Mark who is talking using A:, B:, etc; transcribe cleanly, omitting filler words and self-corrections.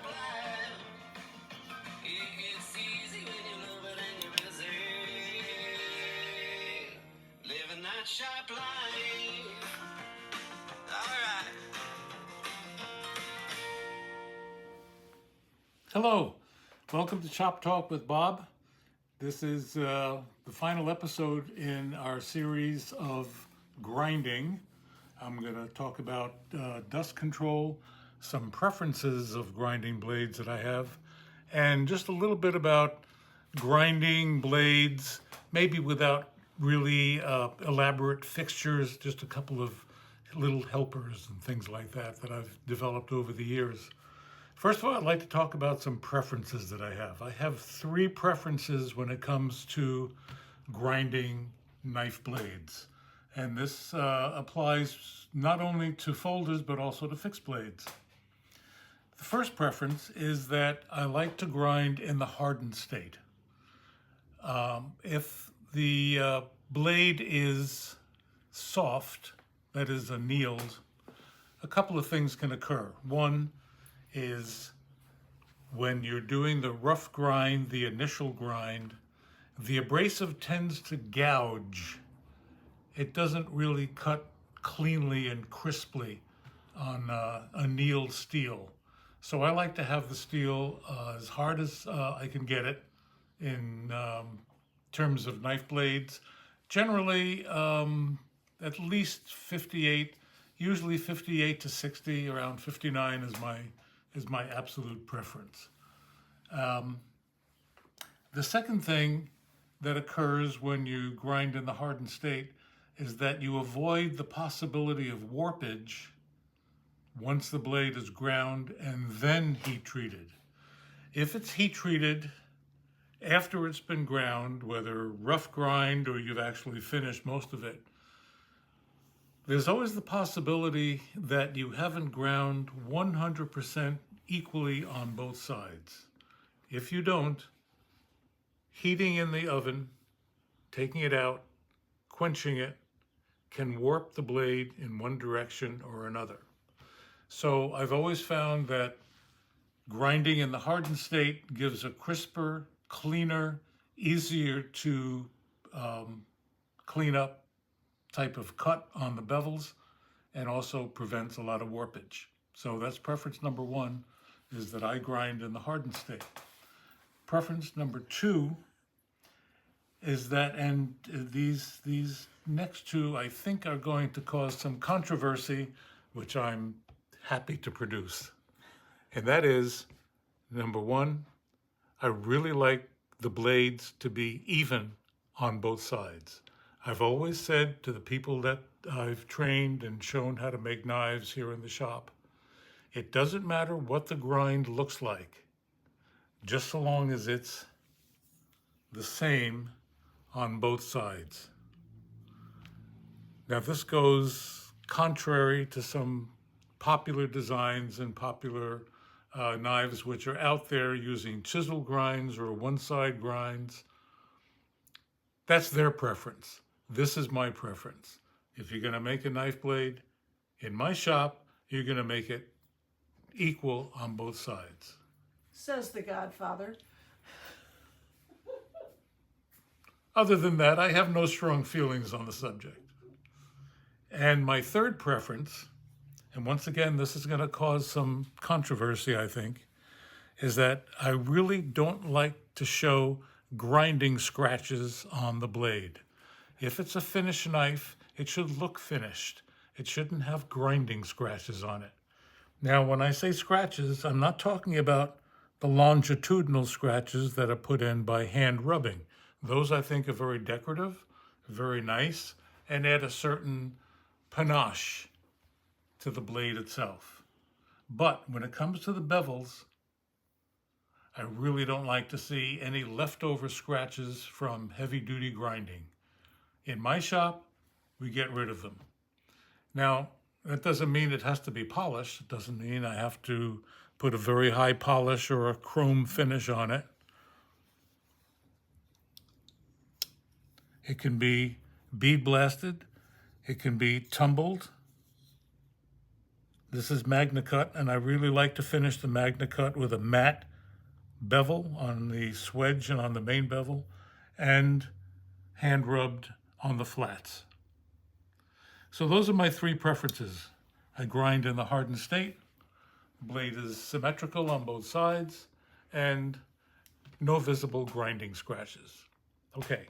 A: shop life. It's easy when you love it and you're busy. Living that shop life. Alright.
B: Hello, welcome to Shop Talk with Bob. This is the final episode in our series of grinding. I'm going to talk about dust control, some preferences of grinding blades that I have, and just a little bit about grinding blades, maybe without really elaborate fixtures, just a couple of little helpers and things like that that I've developed over the years. First of all, I'd like to talk about some preferences that I have. I have three preferences when it comes to grinding knife blades. And this applies not only to folders, but also to fixed blades. The first preference is that I like to grind in the hardened state. If the blade is soft, that is annealed, a couple of things can occur. One is when you're doing the rough grind, the initial grind, the abrasive tends to gouge. It doesn't really cut cleanly and crisply on annealed steel. So I like to have the steel as hard as I can get it in terms of knife blades. Generally, at least 58, usually 58 to 60, around 59 is my absolute preference. The second thing that occurs when you grind in the hardened state is that you avoid the possibility of warpage once the blade is ground and then heat treated. If it's heat treated after it's been ground, whether rough grind or you've actually finished most of it, there's always the possibility that you haven't ground 100% equally on both sides. If you don't, heating in the oven, taking it out, quenching it, can warp the blade in one direction or another. So I've always found that grinding in the hardened state gives a crisper, cleaner, easier to clean up type of cut on the bevels, and also prevents a lot of warpage. So that's preference number one, is that I grind in the hardened state. Preference number two is that, and these next two I think are going to cause some controversy, which I'm happy to produce. And that is, number one, I really like the blades to be even on both sides. I've always said to the people that I've trained and shown how to make knives here in the shop, it doesn't matter what the grind looks like, just so long as it's the same on both sides. Now this goes contrary to some popular designs and popular knives which are out there using chisel grinds or one-side grinds. That's their preference. This is my preference. If you're going to make a knife blade in my shop, you're going to make it equal on both sides.
C: Says the Godfather.
B: Other than that, I have no strong feelings on the subject. And my third preference, and once again, this is going to cause some controversy, I think, is that I really don't like to show grinding scratches on the blade. If it's a finished knife, it should look finished. It shouldn't have grinding scratches on it. Now, when I say scratches, I'm not talking about the longitudinal scratches that are put in by hand rubbing. Those I think are very decorative, very nice, and add a certain panache to the blade itself. But when it comes to the bevels, I really don't like to see any leftover scratches from heavy-duty grinding. In my shop, we get rid of them. Now, that doesn't mean it has to be polished. It doesn't mean I have to put a very high polish or a chrome finish on it. It can be bead blasted. It can be tumbled. This is Magna Cut, and I really like to finish the Magna Cut with a matte bevel on the swedge and on the main bevel, and hand rubbed on the flats. So those are my three preferences. I grind in the hardened state, blade is symmetrical on both sides, and no visible grinding scratches. Okay.